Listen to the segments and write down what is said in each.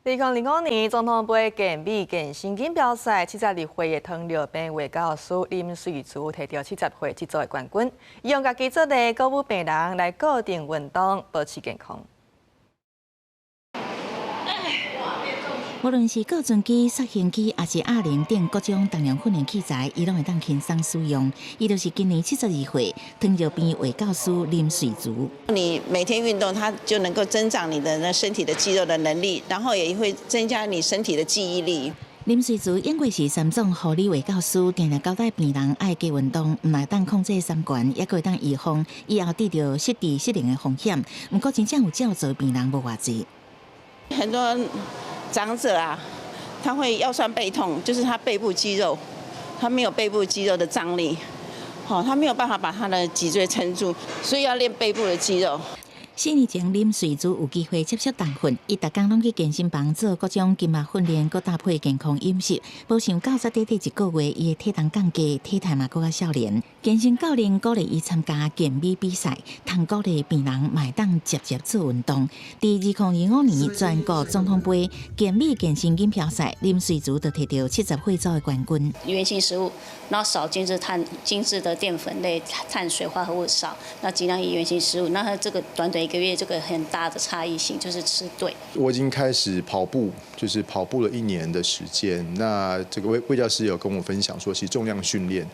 2005年，总统杯健美健身锦标赛72岁的糖尿病卫教师林瑞珠摕到70岁这组的冠军，伊用家己做的鼓舞病人来固定运动，保持健康。 无论是告存机、杀形机，还是哑铃等各种重量训练器材，伊拢会当轻松使用。伊就是今年72岁，糖尿病卫教师林瑞珠。你每天运动，它就能够增长你的身体的肌肉的能力，然后也会增加你身体的记忆力。 林瑞珠因为是3种护理卫教师，定定交代病人爱加运动，唔来当控制三高，也可以当预防以后得到失智失灵的风险。不过真正有照做病人无偌济。很多长者啊，他会腰酸背痛，就是他背部肌肉，他没有背部肌肉的张力，他没有办法把他的脊椎撑住，所以要练背部的肌肉。 4年前，林瑞珠有机会接触重训，伊逐工拢去健身房做各种筋膜训练，佮搭配健康饮食。无想90短短1个月，伊的体重降低，体态嘛更较少年。健身教练鼓励伊参加健美比赛，通鼓励病人买当接做运动。伫2025年全国总统杯健美健身锦标赛，林瑞珠就摕到70岁组的冠军。原型食物，然后少精致的淀粉类、碳水化合物少，那尽量以原型食物。那它这个短1个月，这个很大的差异性就是吃对。我已经开始跑步，就是跑步了1年的时间。那这个魏教师有跟我分享说，其实重量训练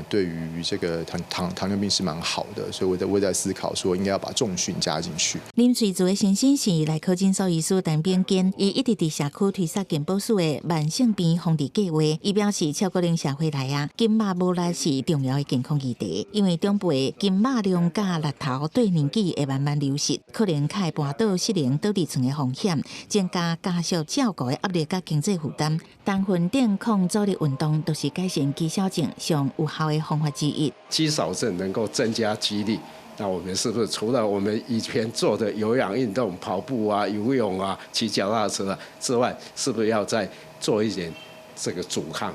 对于这个糖尿病是蛮好的，所以我在思考说，应该要把重训加进去。林瑞珠的先生是内科诊所医师陈炳坚，伊一直伫社区推销健保署的慢性病防治计划。伊表示，超高龄社会来筋肉无力是重要的健康议题，因为长辈筋肉量甲力头对年纪会慢慢流失。 可能会跋倒失灵、倒地床的风险，增加家属照顾的压力甲经济负担。重训等抗阻力运动都是改善肌少症上有效的方法之一。肌少症能够增加肌力，那我们是不是除了我们以前做的有氧运动、跑步啊、游泳啊、骑脚踏车之外，是不是要再做一点这个阻抗？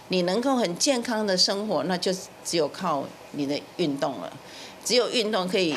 你能够很健康的生活，那就只有靠你的运动了。只有运动可以。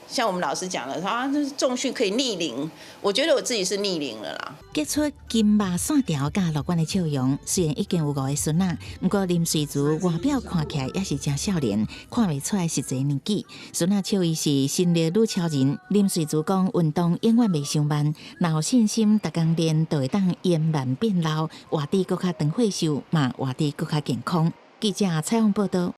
像我们老师讲的，那重训可以逆龄，我觉得我自己是逆龄了啦。结出金马线条甲乐观的笑容，虽然已经有5个孙仔，不过林瑞珠外表看起来也是真少年，看袂出来实际年纪。孙仔笑伊是心力女超人。林瑞珠讲，运动永远袂伤慢，若有信心，逐工练就会当延慢变老，活得更较长岁数，嘛活得更较健康。记者采访报道。